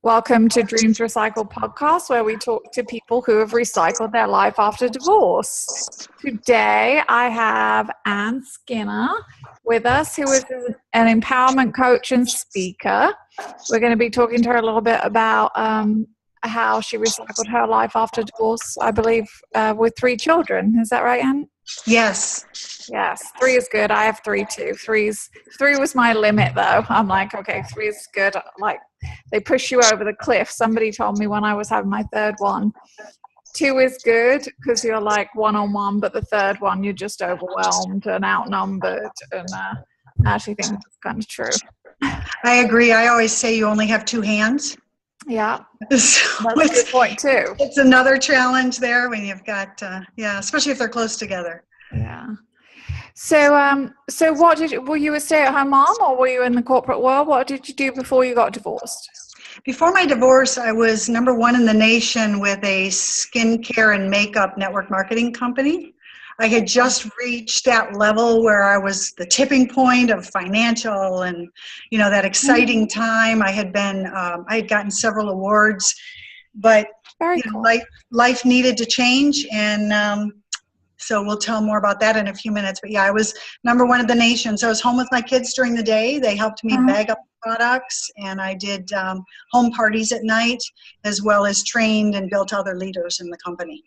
Welcome to Dreams Recycled podcast, where we talk to people who have recycled their life after divorce. Today, I have Anne Skinner with us, who is an empowerment coach and speaker. We're going to be talking to her a little bit about how she recycled her life after divorce, I believe, with 3 children. Is that right, Anne? Yes. Yes, 3 is good. I have 3 too. 3 was my limit, though. I'm like, okay, 3 is good. Like, they push you over the cliff. Somebody told me when I was having my 3rd one, 2 is good because you're like one-on-one, but the 3rd one, you're just overwhelmed and outnumbered. And I actually think that's kind of true. I agree. I always say you only have 2 hands. Yeah, So that's a good point too. It's another challenge there when you've got, especially if they're close together. Yeah. So were you a stay-at-home mom, or were you in the corporate world? What did you do before you got divorced? Before my divorce, I was number 1 in the nation with a skincare and makeup network marketing company. I had just reached that level where I was the tipping point of financial and, that exciting time. I had gotten several awards, but Cool. life needed to change. And so we'll tell more about that in a few minutes. But yeah, I was number 1 in the nation. So I was home with my kids during the day. They helped me bag up products, and I did home parties at night, as well as trained and built other leaders in the company.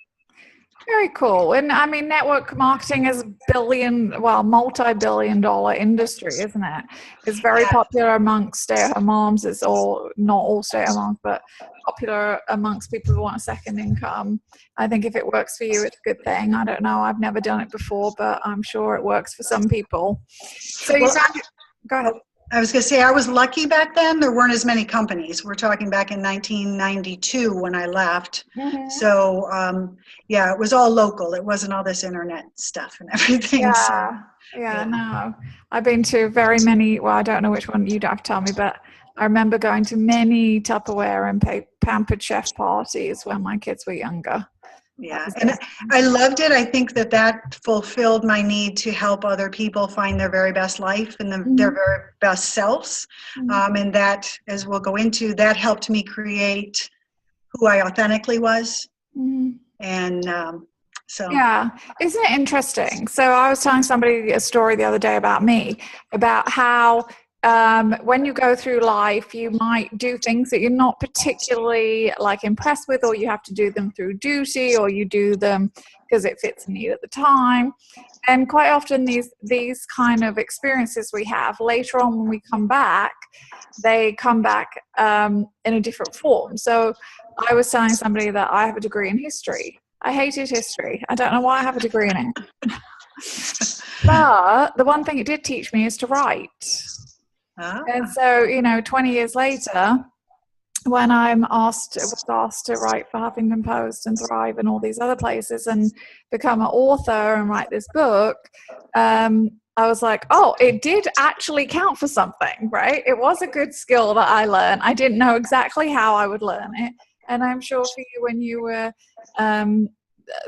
Very cool. And I mean, network marketing is multi-billion-dollar industry, isn't it? It's very popular amongst stay-at-home moms. It's not all stay-at-home moms, but popular amongst people who want a second income. I think if it works for you, it's a good thing. I don't know. I've never done it before, but I'm sure it works for some people. So go ahead. I was going to say, I was lucky back then. There weren't as many companies. We're talking back in 1992 when I left. Mm-hmm. So, it was all local. It wasn't all this internet stuff and everything. No. I've been to very many, I don't know which one you'd have to tell me, but I remember going to many Tupperware and Pampered Chef parties when my kids were younger. Yeah, and I loved it. I think that fulfilled my need to help other people find their very best life and their very best selves. And that, as we'll go into, that helped me create who I authentically was. And yeah, isn't it interesting? So I was telling somebody a story the other day about me, about how when you go through life, you might do things that you're not particularly impressed with, or you have to do them through duty, or you do them because it fits a need at the time. And quite often these kind of experiences we have later on when we come back, they come back in a different form. So I was telling somebody that I have a degree in history. I hated history. I don't know why I have a degree in it. But the one thing it did teach me is to write. And so, 20 years later, when I was asked to write for Huffington Post and Thrive and all these other places and become an author and write this book, I was like, oh, it did actually count for something, right? It was a good skill that I learned. I didn't know exactly how I would learn it. And I'm sure for you, when you were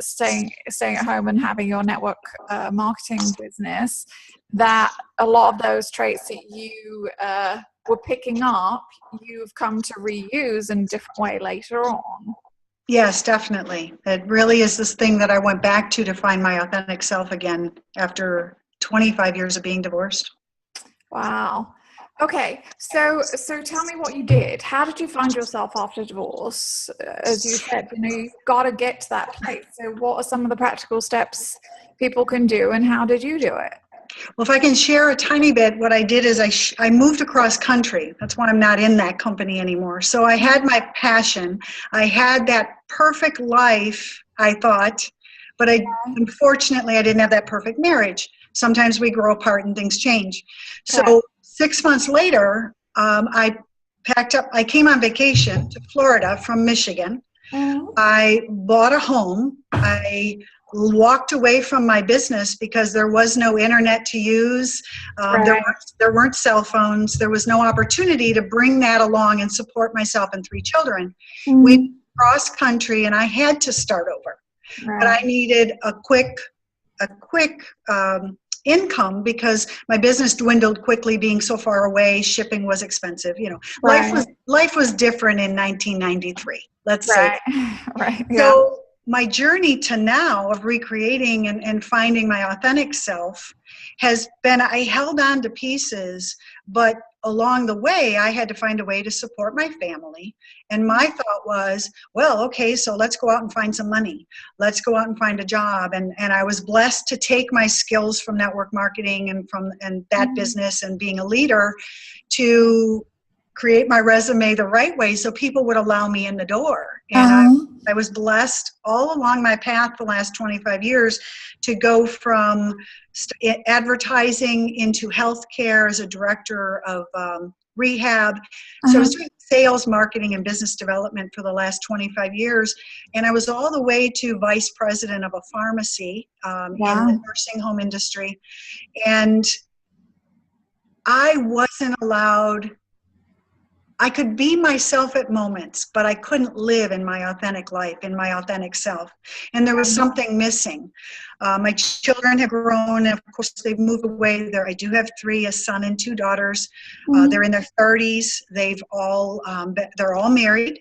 staying at home and having your network marketing business, that a lot of those traits that you were picking up, you've come to reuse in a different way later on. Yes, definitely. It really is this thing that I went back to find my authentic self again after 25 years of being divorced. Wow. Okay, so tell me what you did. How did you find yourself after divorce? As you said, you've got to get to that place. So what are some of the practical steps people can do, and how did you do it? Well, if I can share a tiny bit, what I did is I moved across country. That's why I'm not in that company anymore. So I had my passion. I had that perfect life, I thought, but unfortunately, I didn't have that perfect marriage. Sometimes we grow apart and things change. So 6 months later, I packed up. I came on vacation to Florida from Michigan. I bought a home. I walked away from my business because there was no internet to use. There weren't cell phones. There was no opportunity to bring that along and support myself and 3 children. We cross country, and I had to start over. But I needed a quick income because my business dwindled quickly, being so far away. Shipping was expensive. Right. Life was different in 1993. Let's say. Right. Right. Yeah. So my journey to now of recreating and finding my authentic self has been, I held on to pieces, but along the way, I had to find a way to support my family. And my thought was, well, okay, so let's go out and find some money. Let's go out and find a job. And I was blessed to take my skills from network marketing and that business and being a leader to create my resume the right way so people would allow me in the door. And I was blessed all along my path the last 25 years to go from advertising into healthcare as a director of rehab. So I was doing sales, marketing, and business development for the last 25 years. And I was all the way to vice president of a pharmacy in the nursing home industry. And I wasn't allowed. I could be myself at moments, but I couldn't live in my authentic life, in my authentic self. And there was something missing. My children have grown, and of course they've moved away. I do have 3, a son and 2 daughters. They're in their 30s. They're all married.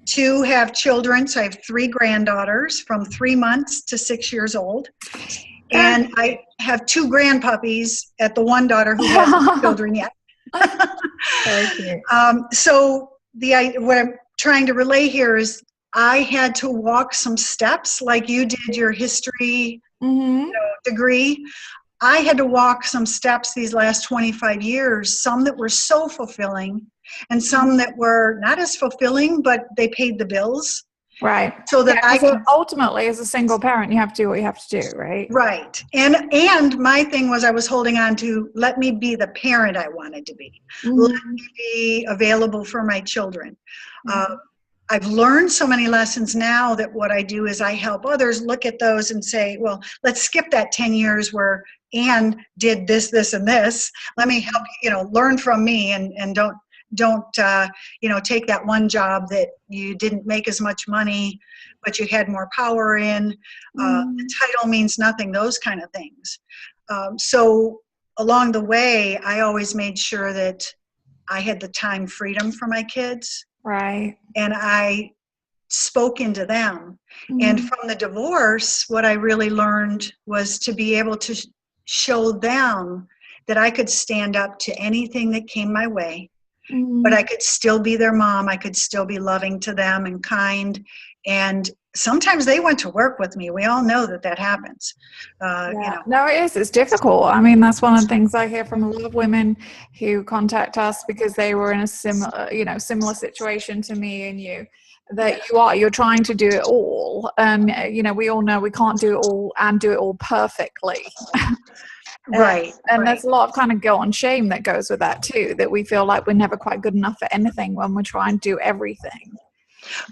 2 have children, so I have 3 granddaughters from 3 months to 6 years old. And I have 2 grandpuppies at the one daughter who hasn't children yet. So what I'm trying to relay here is I had to walk some steps like you did your history degree. I had to walk some steps these last 25 years, some that were so fulfilling and some that were not as fulfilling, but they paid the bills. Right. So that ultimately, as a single parent, you have to do what you have to do, right? Right. And my thing was I was holding on to, let me be the parent I wanted to be. Let me be available for my children. I've learned so many lessons now that what I do is I help others look at those and say, well, let's skip that 10 years where Ann did this, this, and this. Let me help learn from me and don't take that one job that you didn't make as much money, but you had more power in. The title means nothing, those kind of things. So along the way, I always made sure that I had the time freedom for my kids. Right. And I spoke into them. And from the divorce, what I really learned was to be able to show them that I could stand up to anything that came my way. But I could still be their mom. I could still be loving to them and kind. And sometimes they went to work with me. We all know that happens. No, it is. It's difficult. I mean, that's one of the things I hear from a lot of women who contact us because they were in a similar situation to me and you. That you're trying to do it all. And, we all know we can't do it all and do it all perfectly. Right. And there's a lot of kind of guilt and shame that goes with that too, that we feel like we're never quite good enough for anything when we're trying to do everything.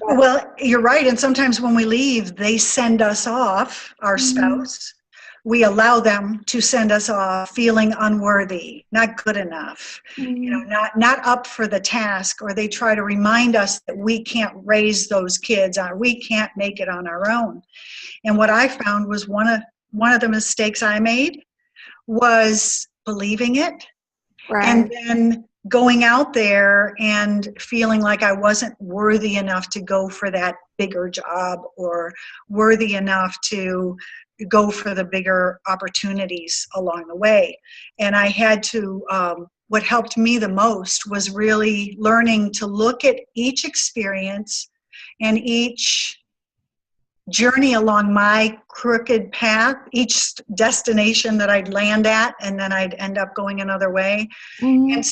Well, you're right. And sometimes when we leave, they send us off, our spouse. We allow them to send us off feeling unworthy, not good enough, not up for the task, or they try to remind us that we can't raise those kids, or we can't make it on our own. And what I found was one of the mistakes I made was believing it, and then going out there and feeling like I wasn't worthy enough to go for that bigger job or worthy enough to go for the bigger opportunities along the way. And I had to, what helped me the most was really learning to look at each experience and each journey along my crooked path, each destination that I'd land at, and then I'd end up going another way, and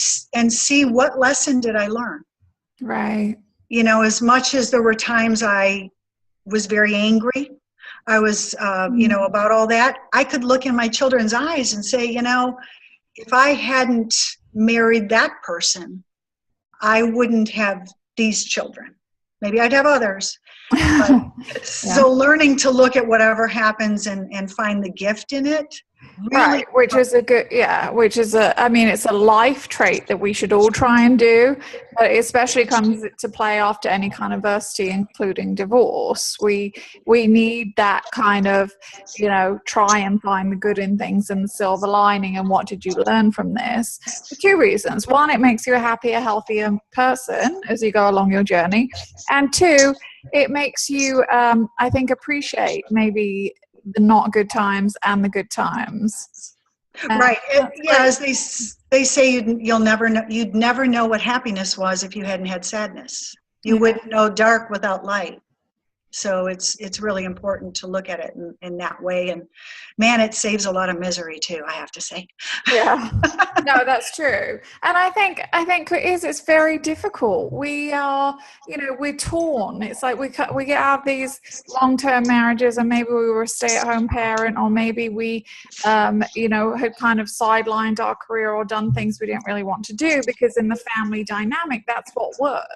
see what lesson did I learn. Right. As much as there were times I was very angry, I was, about all that, I could look in my children's eyes and say, if I hadn't married that person, I wouldn't have these children. Maybe I'd have others. But, so learning to look at whatever happens and find the gift in it Really, Right, which is a good, yeah, which is I mean, it's a life trait that we should all try and do, but it especially comes to play after any kind of adversity, including divorce. We need that kind of, try and find the good in things and the silver lining and what did you learn from this? For two reasons. One, it makes you a happier, healthier person as you go along your journey. And two, it makes you, I think, appreciate maybe the not good times and the good times. right. Yeah, as they say, you'd never know what happiness was if you hadn't had sadness. You wouldn't know dark without light. So it's really important to look at it in that way. And man, it saves a lot of misery too, I have to say. Yeah, no, that's true. And I think it's very difficult. We are, we're torn. It's like we get out of these long-term marriages, and maybe we were a stay-at-home parent, or maybe we, had kind of sidelined our career or done things we didn't really want to do because in the family dynamic, that's what worked.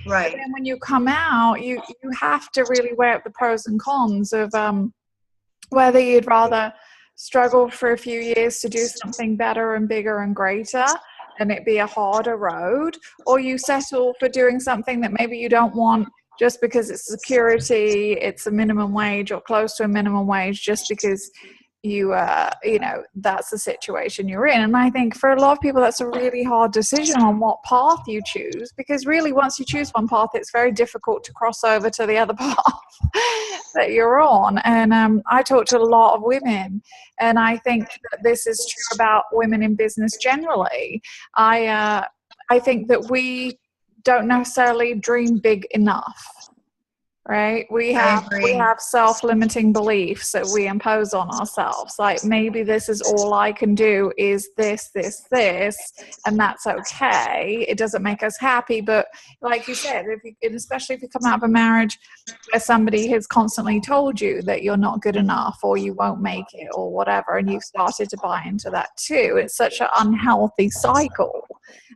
Right. But then when you come out, you have to really weigh up the pros and cons of whether you'd rather struggle for a few years to do something better and bigger and greater and it be a harder road, or you settle for doing something that maybe you don't want just because it's security, it's a minimum wage or close to a minimum wage, just because that's the situation you're in. And I think for a lot of people, that's a really hard decision on what path you choose, because really once you choose one path, it's very difficult to cross over to the other path that you're on. And I talk to a lot of women, and I think that this is true about women in business generally. I think that we don't necessarily dream big enough. Right? We have self-limiting beliefs that we impose on ourselves. Like, maybe this is all I can do is this, and that's okay. It doesn't make us happy, but like you said, especially if you come out of a marriage where somebody has constantly told you that you're not good enough or you won't make it or whatever, and you've started to buy into that too. It's such an unhealthy cycle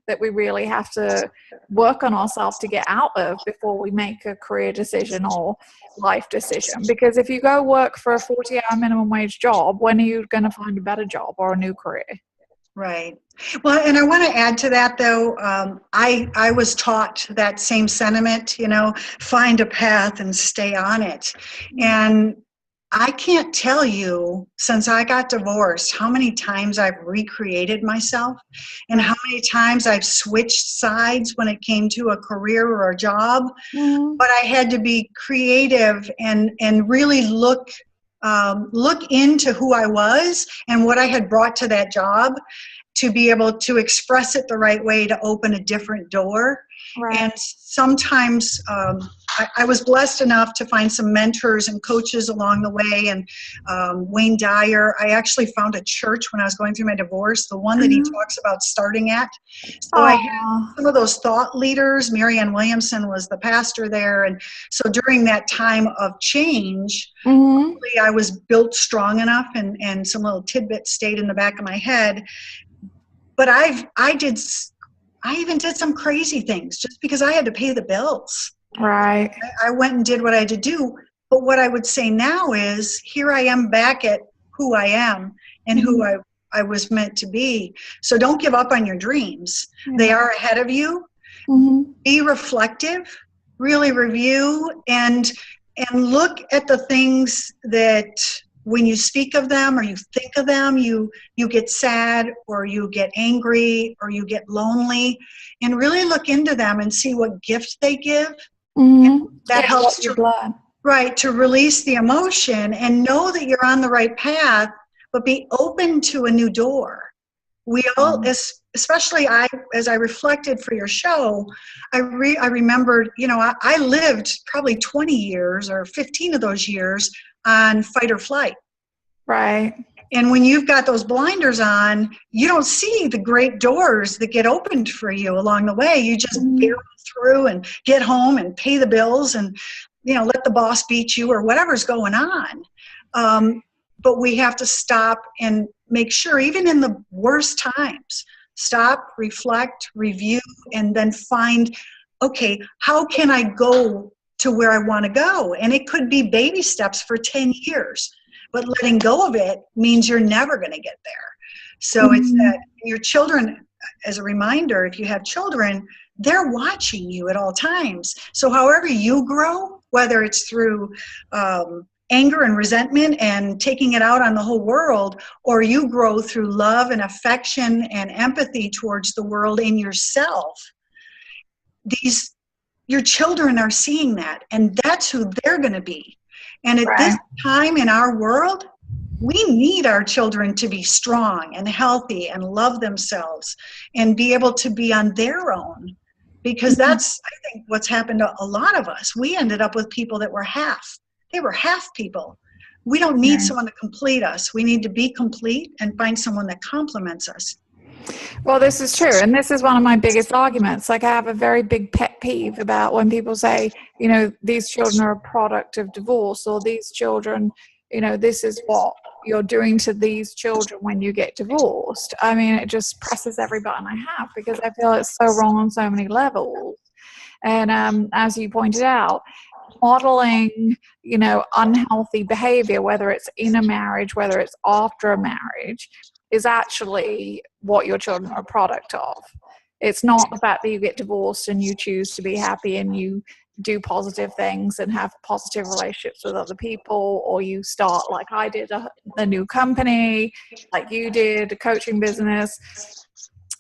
that we really have to work on ourselves to get out of before we make a career decision or life decision. Because if you go work for a 40-hour minimum wage job, when are you going to find a better job or a new career? Right. Well, and I want to add to that, though, I was taught that same sentiment, find a path and stay on it. And I can't tell you, since I got divorced, how many times I've recreated myself and how many times I've switched sides when it came to a career or a job. Mm-hmm. But I had to be creative and really look into who I was and what I had brought to that job to be able to express it the right way to open a different door. Right. And sometimes I was blessed enough to find some mentors and coaches along the way. And Wayne Dyer, I actually found a church when I was going through my divorce, the one that he talks about starting at. So I had some of those thought leaders. Marianne Williamson was the pastor there. And so during that time of change, hopefully I was built strong enough and some little tidbits stayed in the back of my head. But I even did some crazy things just because I had to pay the bills. Right. I went and did what I had to do. But what I would say now is, here I am back at who I am and who I was meant to be. So don't give up on your dreams. They are ahead of you. Be reflective, really review and look at the things that when you speak of them or you think of them, you get sad or you get angry or you get lonely, and really look into them and see what gift they give. That helps to release the emotion and know that you're on the right path, but be open to a new door. We all, especially as I reflected for your show, I remembered, I lived probably 20 years or 15 of those years on fight or flight. Right. And when you've got those blinders on, you don't see the great doors that get opened for you along the way. You just barrel through and get home and pay the bills and, let the boss beat you or whatever's going on. But we have to stop and make sure, even in the worst times, stop, reflect, review, and then find, okay, how can I go to where I want to go? And it could be baby steps for 10 years. but letting go of it means you're never going to get there. So it's Mhm. that your children, as a reminder, if you have children, they're watching you at all times. So however you grow, whether it's through anger and resentment and taking it out on the whole world, or you grow through love and affection and empathy towards the world and yourself, your children are seeing that, and that's who they're going to be. And at this Right. time in our world, we need our children to be strong and healthy and love themselves and be able to be on their own, because that's, I think, what's happened to a lot of us. We ended up with people that were half. They were half people. We don't need Right. someone to complete us. We need to be complete and find someone that complements us. Well, this is true. And this is one of my biggest arguments. Like, I have a very big pet peeve about when people say, these children are a product of divorce, or these children, this is what you're doing to these children when you get divorced. I mean, it just presses every button I have, because I feel it's so wrong on so many levels. And as you pointed out, modeling, unhealthy behavior, whether it's in a marriage, whether it's after a marriage, is actually what your children are a product of. It's not the fact that you get divorced and you choose to be happy and you do positive things and have positive relationships with other people, or you start, like I did, a new company, like you did, a coaching business.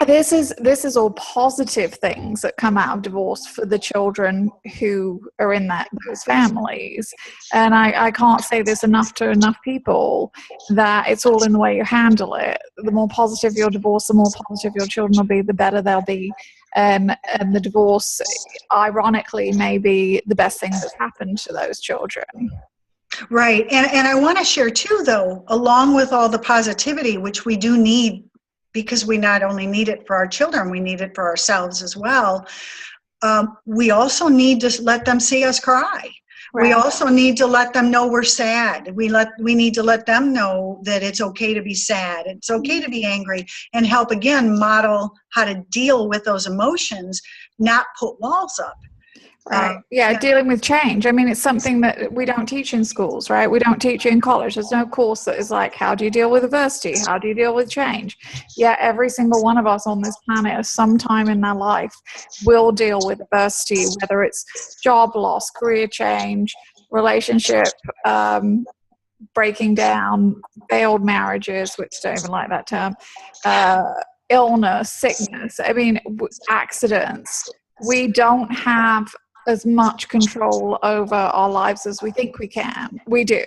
This is all positive things that come out of divorce for the children who are in those families. And I can't say this enough to enough people, that it's all in the way you handle it. The more positive your divorce, the more positive your children will be, the better they'll be. And the divorce, ironically, may be the best thing that's happened to those children. Right. And I want to share too, though, along with all the positivity, which we do need, because we not only need it for our children, we need it for ourselves as well. We also need to let them see us cry. Right. We also need to let them know we're sad. We need to let them know that it's okay to be sad. It's okay to be angry, and help, again, model how to deal with those emotions, not put walls up. Right. Dealing with change. I mean, it's something that we don't teach in schools, right? We don't teach in college. There's no course that is like, how do you deal with adversity? How do you deal with change? Yeah, every single one of us on this planet at some time in their life will deal with adversity, whether it's job loss, career change, relationship breaking down, failed marriages, which don't even like that term, illness, sickness, accidents. We don't have as much control over our lives as we think we can. We do.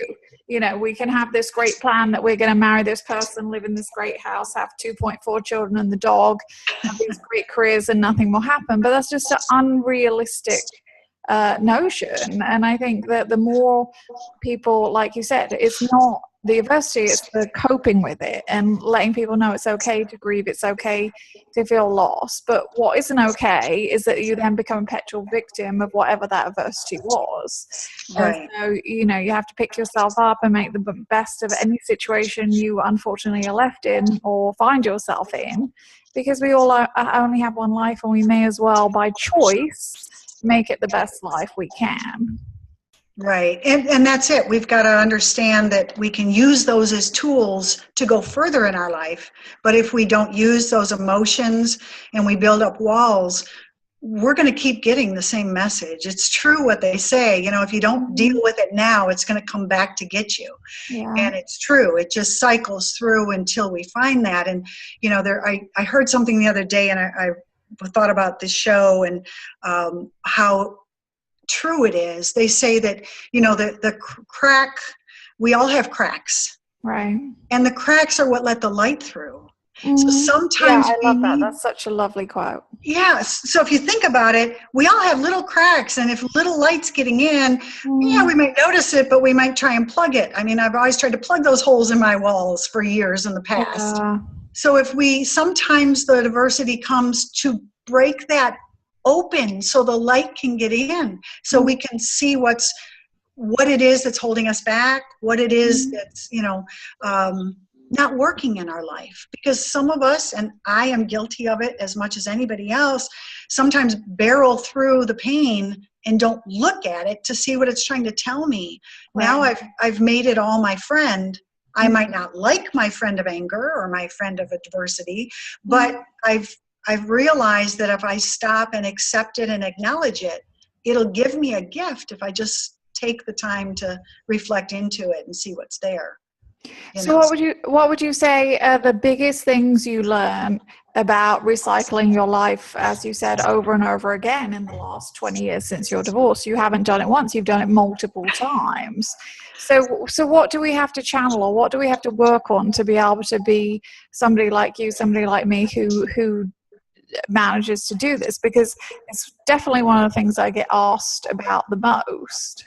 We can have this great plan that we're going to marry this person, live in this great house, have 2.4 children and the dog, have these great careers, and nothing will happen. But that's just an unrealistic notion. And I think that the more people, like you said, it's not the adversity, it's the coping with it and letting people know it's okay to grieve, it's okay to feel lost. But what isn't okay is that you then become a perpetual victim of whatever that adversity was. Right. So, you have to pick yourself up and make the best of any situation you unfortunately are left in or find yourself in, because we all only have one life, and we may as well, by choice, make it the best life we can. Right. And that's it. We've got to understand that we can use those as tools to go further in our life. But if we don't use those emotions and we build up walls, we're going to keep getting the same message. It's true what they say, if you don't deal with it now, it's going to come back to get you. Yeah. And it's true. It just cycles through until we find that. And, I heard something the other day, and I thought about this show and how true it is. They say that, the crack, we all have cracks. Right. And the cracks are what let the light through. So sometimes I love that. That's such a lovely quote. Yes. So if you think about it, we all have little cracks, and if little light's getting in, we might notice it, but we might try and plug it. I mean, I've always tried to plug those holes in my walls for years in the past. So if sometimes the adversity comes to break that open so the light can get in, so we can see what it is that's holding us back, what it is that's, not working in our life. Because some of us, and I am guilty of it as much as anybody else, sometimes barrel through the pain and don't look at it to see what it's trying to tell me. Right. Now I've made it all my friend. I might not like my friend of anger or my friend of adversity, but I've realized that if I stop and accept it and acknowledge it, it'll give me a gift if I just take the time to reflect into it and see what's there. So what would you say are the biggest things you learn about recycling your life, as you said, over and over again in the last 20 years since your divorce? You haven't done it once, you've done it multiple times. So what do we have to channel, or what do we have to work on to be able to be somebody like you, somebody like me who manages to do this? Because it's definitely one of the things I get asked about the most.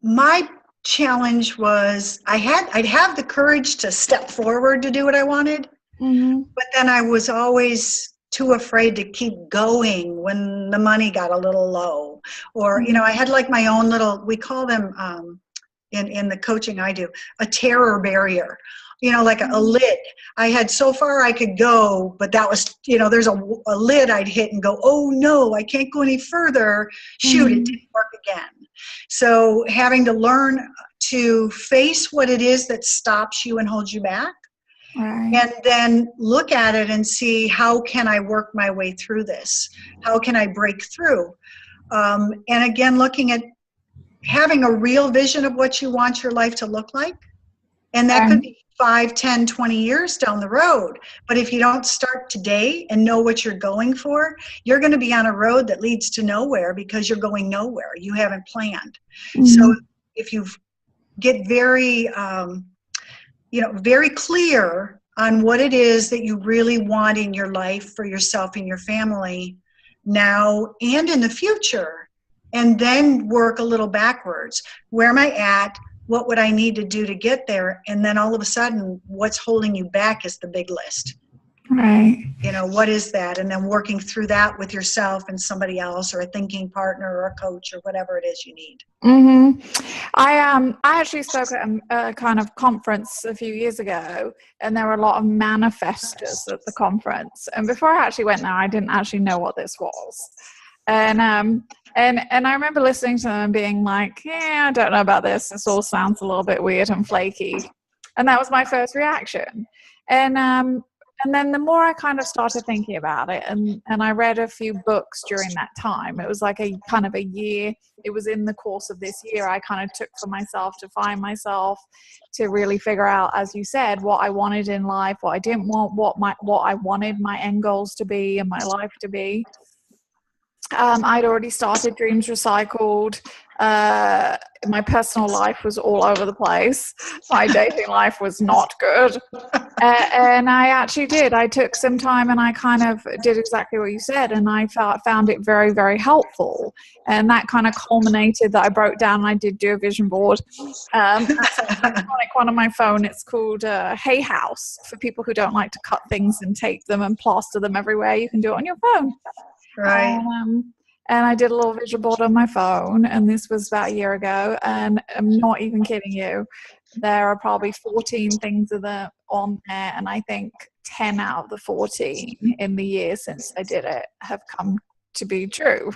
My challenge was I'd have the courage to step forward to do what I wanted, but then I was always too afraid to keep going when the money got a little low, or I had like my own little, we call them in the coaching I do, a terror barrier, like a lid. I had so far I could go, but that was, there's a lid I'd hit and go, oh no, I can't go any further. Shoot, it didn't work again. So having to learn to face what it is that stops you and holds you back, right, and then look at it and see, how can I work my way through this? How can I break through? And again, looking at having a real vision of what you want your life to look like. And that could be 5, 10, 20 years down the road. But if you don't start today and know what you're going for, you're going to be on a road that leads to nowhere because you're going nowhere. You haven't planned. So if you get very, very clear on what it is that you really want in your life for yourself and your family now and in the future, and then work a little backwards. Where am I at? What would I need to do to get there? And then all of a sudden, what's holding you back is the big list. Right. What is that? And then working through that with yourself and somebody else, or a thinking partner or a coach or whatever it is you need. I actually spoke at a kind of conference a few years ago, and there were a lot of manifestors at the conference. And before I actually went there, I didn't actually know what this was. And I remember listening to them and being like, I don't know about this. This all sounds a little bit weird and flaky. And that was my first reaction. And then the more I kind of started thinking about it, and I read a few books during that time. It was like a kind of a year. It was in the course of this year I kind of took for myself to find myself, to really figure out, as you said, what I wanted in life, what I didn't want, what I wanted my end goals to be and my life to be. I'd already started Dreams Recycled. My personal life was all over the place. My dating life was not good. And I actually did. I took some time and I kind of did exactly what you said. And I found it very, very helpful. And that kind of culminated that I broke down and I did do a vision board. Like one on my phone. It's called Hay House, for people who don't like to cut things and tape them and plaster them everywhere. You can do it on your phone. Right. And I did a little vision board on my phone, and this was about a year ago, and I'm not even kidding you. There are probably 14 things on there, and I think 10 out of the 14 in the year since I did it have come to be true.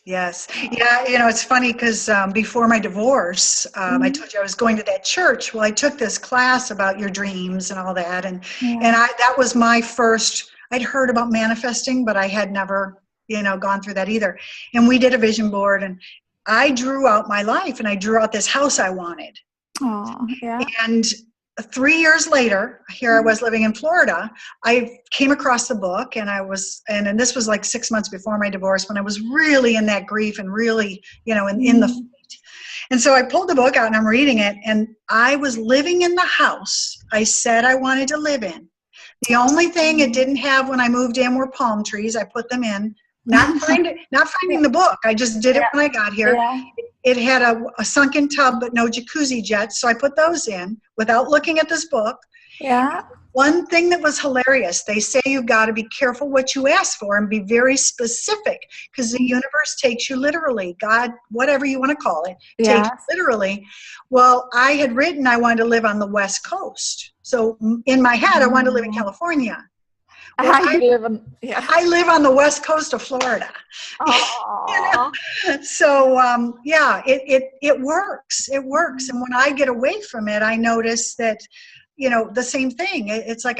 Yes. Yeah, it's funny because before my divorce, I told you I was going to that church. Well, I took this class about your dreams and all that, and that was my first. I'd heard about manifesting, but I had never gone through that either. And we did a vision board, and I drew out my life, and I drew out this house I wanted. Oh, yeah. And 3 years later, here I was living in Florida. I came across the book, and and this was like 6 months before my divorce, when I was really in that grief and really, in the fight. And so I pulled the book out and I'm reading it, and I was living in the house I said I wanted to live in. The only thing it didn't have when I moved in were palm trees. I put them in. Not finding the book. I just did it when I got here. Yeah. It had a sunken tub, but no jacuzzi jets. So I put those in without looking at this book. Yeah. One thing that was hilarious, they say you've got to be careful what you ask for and be very specific, because the universe takes you literally. God, whatever you want to call it, takes you literally. Well, I had written I wanted to live on the West Coast. So in my head, I wanted to live in California. How you live in, yeah. I live on the west coast of Florida. Aww. So yeah, it works. It works. And when I get away from it, I notice that, the same thing. It's like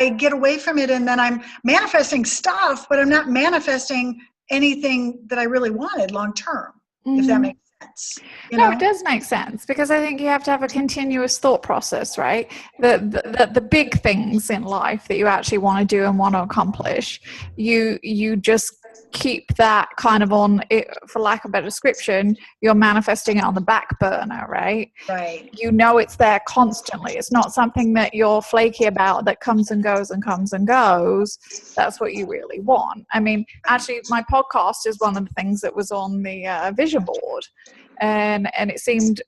I get away from it, and then I'm manifesting stuff, but I'm not manifesting anything that I really wanted long term, if that makes sense. No, it does make sense, because I think you have to have a continuous thought process, right? The big things in life that you actually want to do and want to accomplish, you just keep that kind of on it, for lack of a better description, you're manifesting it on the back burner, right? Right. It's there constantly. It's not something that you're flaky about that comes and goes and comes and goes. That's what you really want. I mean, actually, my podcast is one of the things that was on the vision board, and it seemed,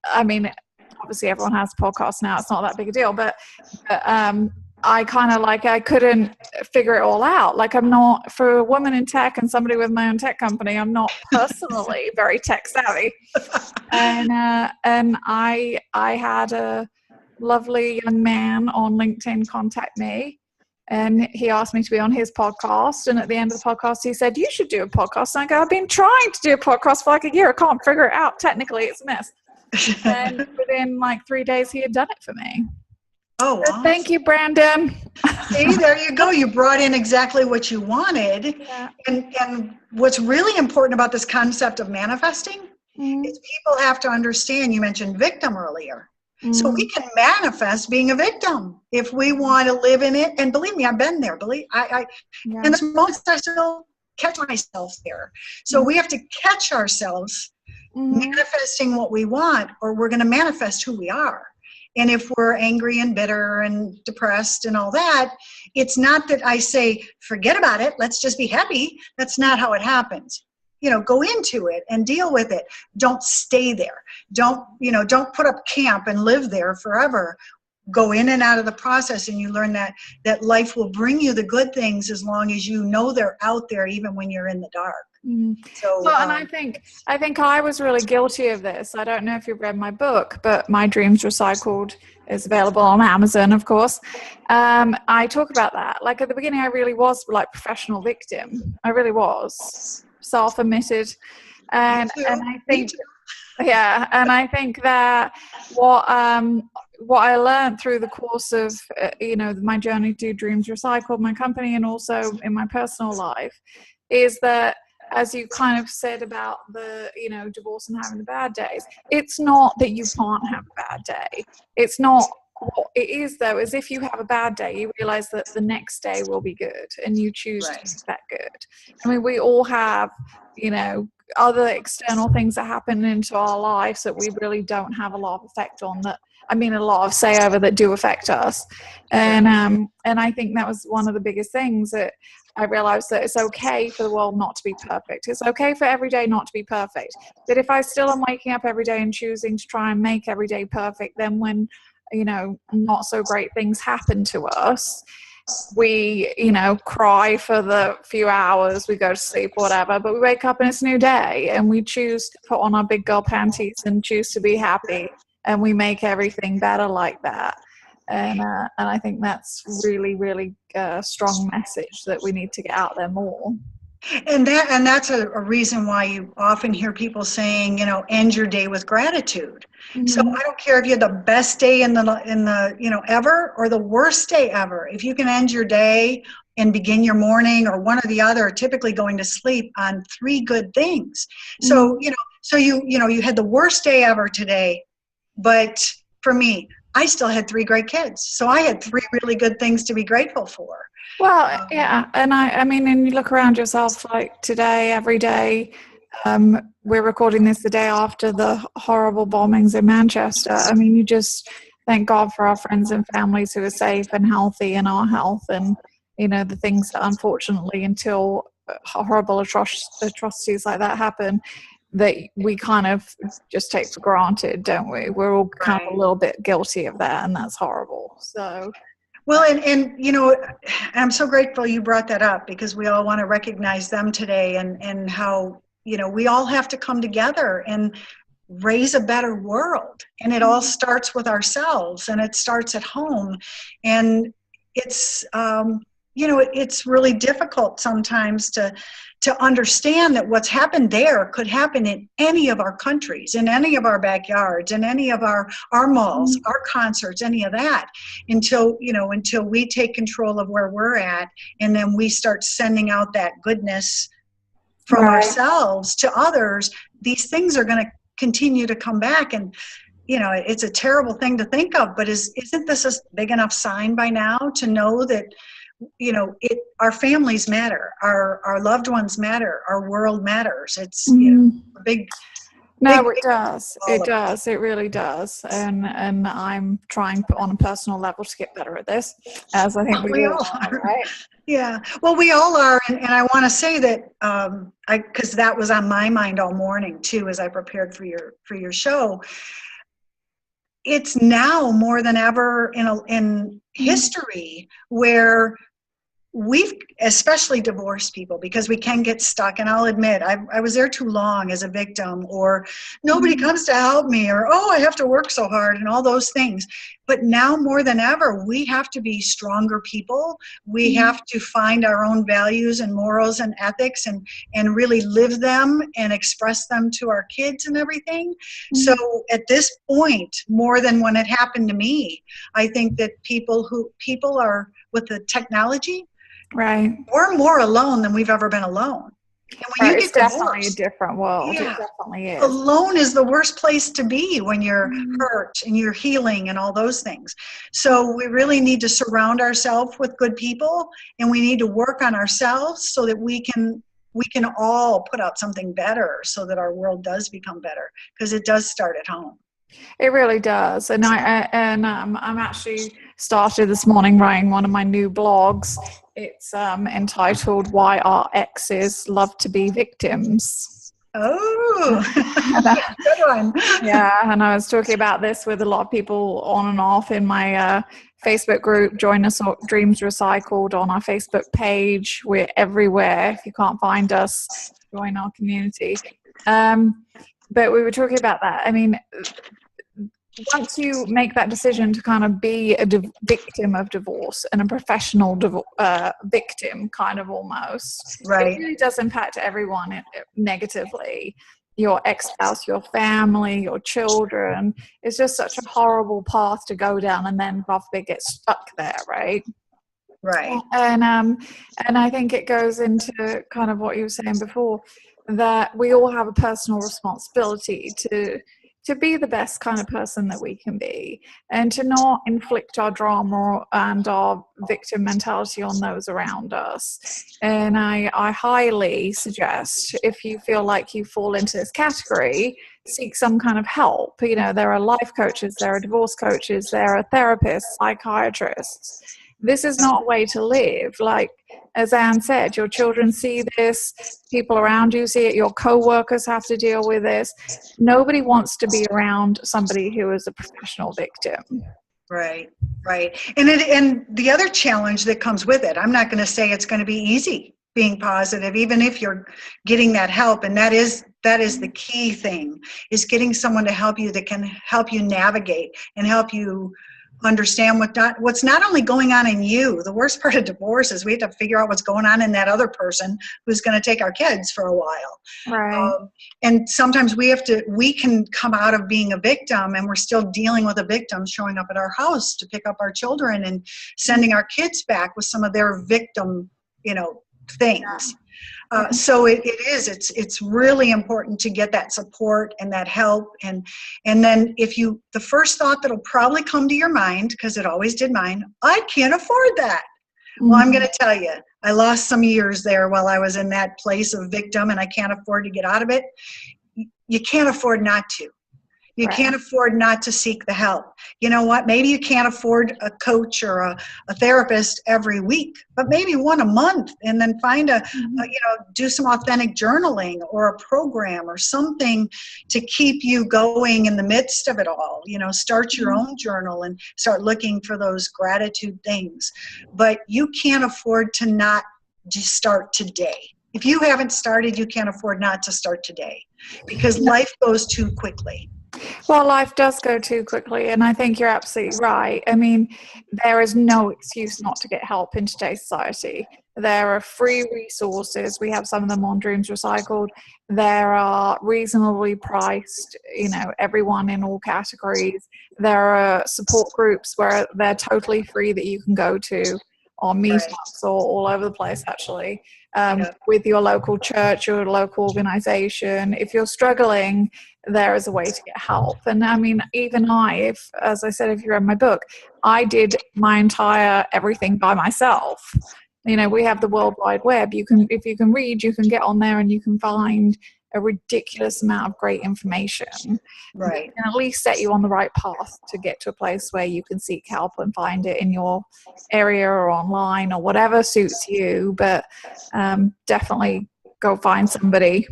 I mean, obviously everyone has podcasts now, it's not that big a deal, but I kind of I couldn't figure it all out. I'm not, for a woman in tech and somebody with my own tech company, I'm not personally very tech savvy. And I had a lovely young man on LinkedIn contact me, and he asked me to be on his podcast. And at the end of the podcast, he said, "You should do a podcast." And I go, "I've been trying to do a podcast for a year. I can't figure it out. Technically, it's a mess." And within 3 days, he had done it for me. Oh, so awesome. Thank you, Brandon. See, there you go. You brought in exactly what you wanted. Yeah. And what's really important about this concept of manifesting is people have to understand, you mentioned victim earlier. So we can manifest being a victim if we want to live in it. And believe me, I've been there. And there's moments I still catch myself there. So we have to catch ourselves manifesting what we want, or we're going to manifest who we are. And if we're angry and bitter and depressed and all that, it's not that I say, forget about it, let's just be happy. That's not how it happens. Go into it and deal with it. Don't stay there. Don't put up camp and live there forever. Go in and out of the process, and you learn that life will bring you the good things as long as you know they're out there, even when you're in the dark. So, and I think I was really guilty of this. I don't know if you've read my book, but My Dreams Recycled is available on Amazon, of course. I talk about that. At the beginning, I really was professional victim. I really was self-admitted, and I think, yeah, and I think that what I learned through the course of my journey to Dreams Recycled, my company, and also in my personal life, is that, as you kind of said about the, divorce and having the bad days, it's not that you can't have a bad day. It's not. What it is, though, is if you have a bad day, you realize that the next day will be good, and you choose to make that good. I mean, we all have, other external things that happen into our lives that we really don't have a lot of effect on, a lot of say over, that do affect us. And I think that was one of the biggest things that I realized, that it's okay for the world not to be perfect. It's okay for every day not to be perfect. But if I still am waking up every day and choosing to try and make every day perfect, then when not so great things happen to us, we cry for the few hours, we go to sleep, whatever, but we wake up and it's a new day, and we choose to put on our big girl panties and choose to be happy, and we make everything better like that. And I think that's really, really a strong message that we need to get out there more. And that's a reason why you often hear people saying, end your day with gratitude. So I don't care if you had the best day in the ever, or the worst day ever. If you can end your day and begin your morning, or one or the other, typically going to sleep on 3 good things. So you had the worst day ever today, but for me, I still had 3 great kids. So I had 3 really good things to be grateful for. Well, yeah. And I mean, and you look around yourself, today, every day, we're recording this the day after the horrible bombings in Manchester. I mean, you just thank God for our friends and families who are safe and healthy, and our health, and, the things that, unfortunately, until horrible atrocities like that happen, that we kind of just take for granted, don't we? We're all kind of a little bit guilty of that, and that's horrible. So, well, and I'm so grateful you brought that up, because we all want to recognize them today, and how we all have to come together and raise a better world, and it all starts with ourselves, and it starts at home. And it's it's really difficult sometimes to understand that what's happened there could happen in any of our countries, in any of our backyards, in any of our malls, our concerts, any of that, until we take control of where we're at, and then we start sending out that goodness from ourselves to others. These things are going to continue to come back, and it's a terrible thing to think of, but isn't this a big enough sign by now to know that our families matter, our loved ones matter, our world matters. It's a big. No, it does. It does. It really does. And I'm trying on a personal level to get better at this, as I think we all are, right? Yeah. Well, we all are, and I want to say that because that was on my mind all morning too, as I prepared for your show. It's now more than ever in history where we've, especially divorced people, because we can get stuck. And I'll admit, I was there too long as a victim, or nobody comes to help me, or, oh, I have to work so hard, and all those things. But now more than ever, we have to be stronger people. We have to find our own values and morals and ethics and really live them and express them to our kids and everything. So at this point, more than when it happened to me, I think that people are with the technology, right, we're more alone than we've ever been alone. And when you it's get definitely divorced, a different world. It definitely is. Alone is the worst place to be when you're hurt and you're healing and all those things. So we really need to surround ourselves with good people, and we need to work on ourselves so that we can all put out something better, so that our world does become better, because it does start at home. It really does. And I'm actually started this morning writing one of my new blogs. It's entitled "Why Our Exes Love to Be Victims." Oh, good one. Yeah, and I was talking about this with a lot of people on and off in my Facebook group. Join us, Dreams Recycled, on our Facebook page. We're everywhere. If you can't find us, join our community. But we were talking about that. I mean, once you make that decision to kind of be a victim of divorce, and a professional victim, kind of almost, it really does impact everyone negatively. Your ex-spouse, your family, your children. It's just such a horrible path to go down, and then God forbid get stuck there, right? Right. And I think it goes into kind of what you were saying before, that we all have a personal responsibility to be the best kind of person that we can be, and to not inflict our drama and our victim mentality on those around us. And I highly suggest, if you feel like you fall into this category, seek some kind of help. There are life coaches, there are divorce coaches, there are therapists, psychiatrists. This is not a way to live. Like, as Anne said, your children see this, people around you see it, your co-workers have to deal with this. Nobody wants to be around somebody who is a professional victim. Right. And the other challenge that comes with it, I'm not going to say it's going to be easy being positive, even if you're getting that help. And that is the key thing, is getting someone to help you, that can help you navigate and help you understand what's not only going on in you. The worst part of divorce is we have to figure out what's going on in that other person who's going to take our kids for a while. Right. And sometimes we can come out of being a victim, and we're still dealing with a victim showing up at our house to pick up our children and sending our kids back with some of their victim, things. So it's really important to get that support and that help. And then the first thought that'll probably come to your mind, because it always did mine, I can't afford that. Mm-hmm. Well, I'm going to tell you, I lost some years there while I was in that place of victim, and I can't afford to get out of it. You can't afford not to. You can't afford not to seek the help. You know what? Maybe you can't afford a coach or a therapist every week, but maybe one a month, and then find do some authentic journaling or a program or something to keep you going in the midst of it all. Start your own journal and start looking for those gratitude things. But you can't afford to not just start today. If you haven't started, you can't afford not to start today, because life goes too quickly. Well, life does go too quickly, and I think you're absolutely right. I mean, there is no excuse not to get help in today's society. There are free resources. We have some of them on Dreams Recycled. There are reasonably priced, everyone in all categories. There are support groups where they're totally free that you can go to, or meetups, or all over the place, actually, with your local church, your local organization. If you're struggling, there is a way to get help. And I mean, even as I said, if you read my book, I did my entire everything by myself. We have the World Wide Web. If you can read, you can get on there and you can find a ridiculous amount of great information. Right. And at least set you on the right path to get to a place where you can seek help and find it in your area or online or whatever suits you. But definitely go find somebody.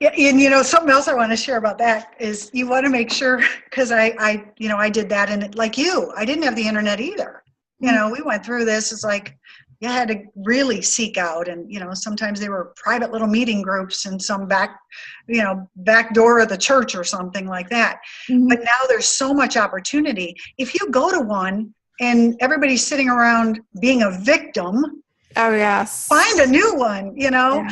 Yeah, and something else I want to share about that is you want to make sure, because I did that, and like you, I didn't have the internet either. We went through this. It's like you had to really seek out, and sometimes they were private little meeting groups in some back door of the church or something like that. Mm-hmm. But now there's so much opportunity. If you go to one and everybody's sitting around being a victim, oh yes, find a new one. Yeah.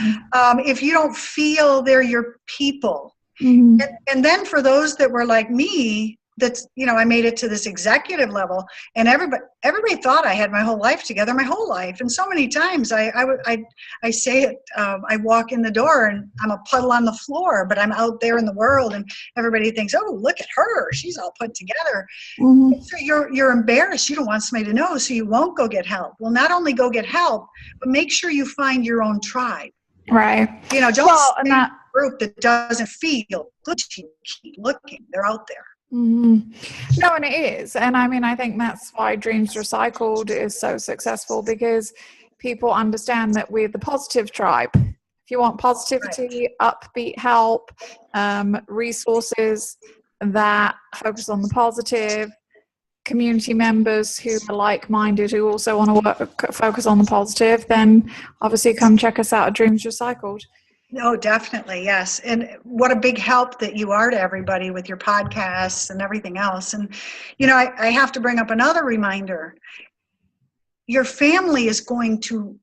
If you don't feel they're your people, mm-hmm. and then for those that were like me, that's I made it to this executive level, and everybody thought I had my whole life together, my whole life. And so many times I say it, I walk in the door and I'm a puddle on the floor, but I'm out there in the world, and everybody thinks, oh, look at her, she's all put together. Mm-hmm. So you're embarrassed. You don't want somebody to know, so you won't go get help. Well, not only go get help, but make sure you find your own tribe. Right. Don't stay in a group that doesn't feel good to you. Keep looking. They're out there. Mm-hmm. No, and it is. And I mean, I think that's why Dreams Recycled is so successful, because people understand that we're the positive tribe. If you want positivity, right, upbeat help, resources that focus on the positive, community members who are like-minded, who also want to focus on the positive, then obviously come check us out at Dreams Recycled. Oh, definitely. Yes. And what a big help that you are to everybody with your podcasts and everything else. And, I have to bring up another reminder. Your family is going to,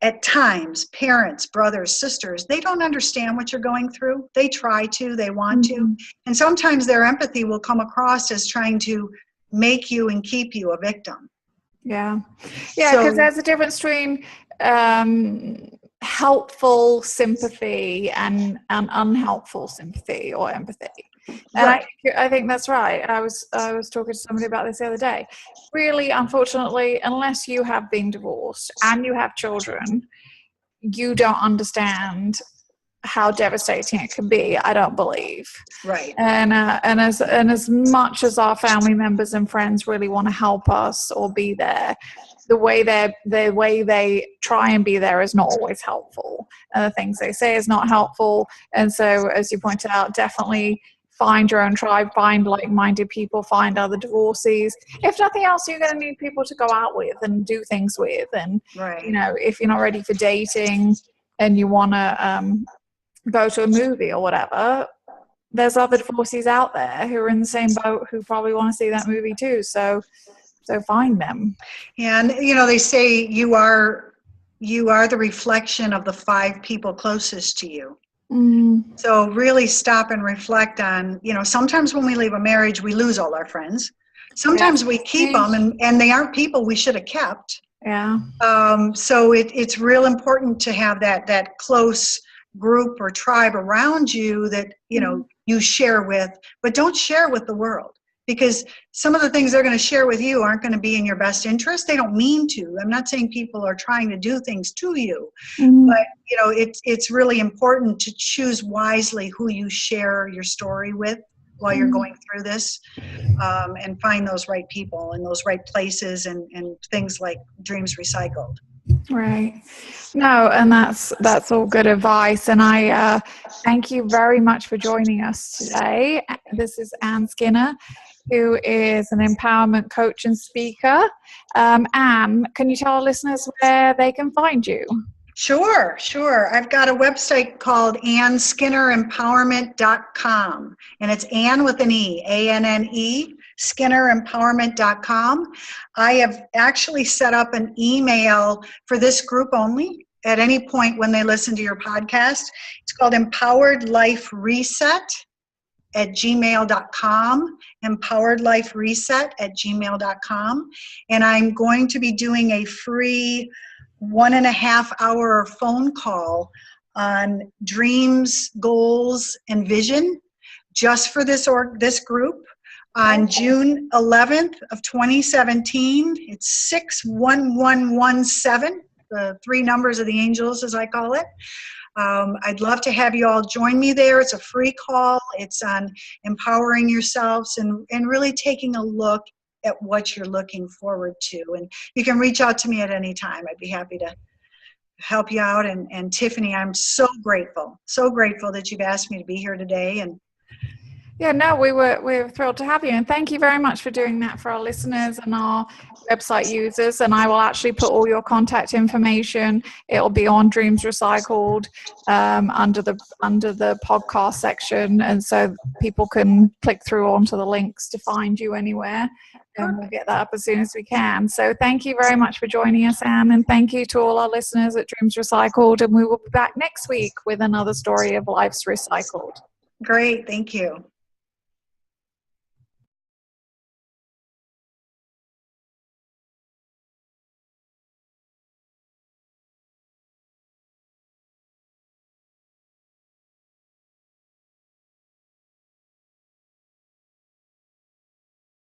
at times, parents, brothers, sisters, they don't understand what you're going through. They try to, they want to. And sometimes their empathy will come across as trying to make you and keep you a victim. Yeah. Yeah, because there's a difference between helpful sympathy and unhelpful sympathy or empathy. And right. I think that's right. I was talking to somebody about this the other day. Really, unfortunately, unless you have been divorced and you have children, you don't understand how devastating it can be, I don't believe. Right. And as much as our family members and friends really want to help us or be there, the way they try and be there is not always helpful. And the things they say is not helpful. And so, as you pointed out, definitely find your own tribe, find like-minded people, find other divorcees. If nothing else, you're going to need people to go out with and do things with. And, right. If you're not ready for dating and you want to go to a movie or whatever, there's other divorcees out there who are in the same boat who probably want to see that movie too. So find them. Yeah, and they say you are the reflection of the 5 people closest to you. Mm. So really stop and reflect on, sometimes when we leave a marriage, we lose all our friends. Sometimes we keep them and they aren't people we should have kept. Yeah. So it's real important to have that close group or tribe around you that, you share with, but don't share with the world. Because some of the things they're going to share with you aren't going to be in your best interest. They don't mean to. I'm not saying people are trying to do things to you, but it's really important to choose wisely who you share your story with while you're going through this, and find those right people in those right places and things like Dreams Recycled. Right. No, and that's all good advice. And I thank you very much for joining us today. This is Anne Skinner, who is an empowerment coach and speaker. Anne, can you tell our listeners where they can find you? Sure, sure. I've got a website called AnneSkinnerEmpowerment.com, and it's Anne with an E, ANNE, SkinnerEmpowerment.com. I have actually set up an email for this group only at any point when they listen to your podcast. It's called Empowered Life Reset at gmail.com, empoweredlifereset@gmail.com. And I'm going to be doing a free 1.5 hour phone call on dreams, goals, and vision just for this group on June 11th of 2017. It's 61117, the 3 numbers of the angels, as I call it. I'd love to have you all join me there. It's a free call. It's on empowering yourselves and really taking a look at what you're looking forward to. And you can reach out to me at any time. I'd be happy to help you out. And Tiffany, I'm so grateful that you've asked me to be here today. And yeah, no, we were thrilled to have you, and thank you very much for doing that for our listeners and our website users. And I will actually put all your contact information. It'll be on Dreams Recycled under the podcast section, and so people can click through onto the links to find you anywhere. And we'll get that up as soon as we can. So thank you very much for joining us, Anne, and thank you to all our listeners at Dreams Recycled. And we will be back next week with another story of Life's Recycled. Great, thank you.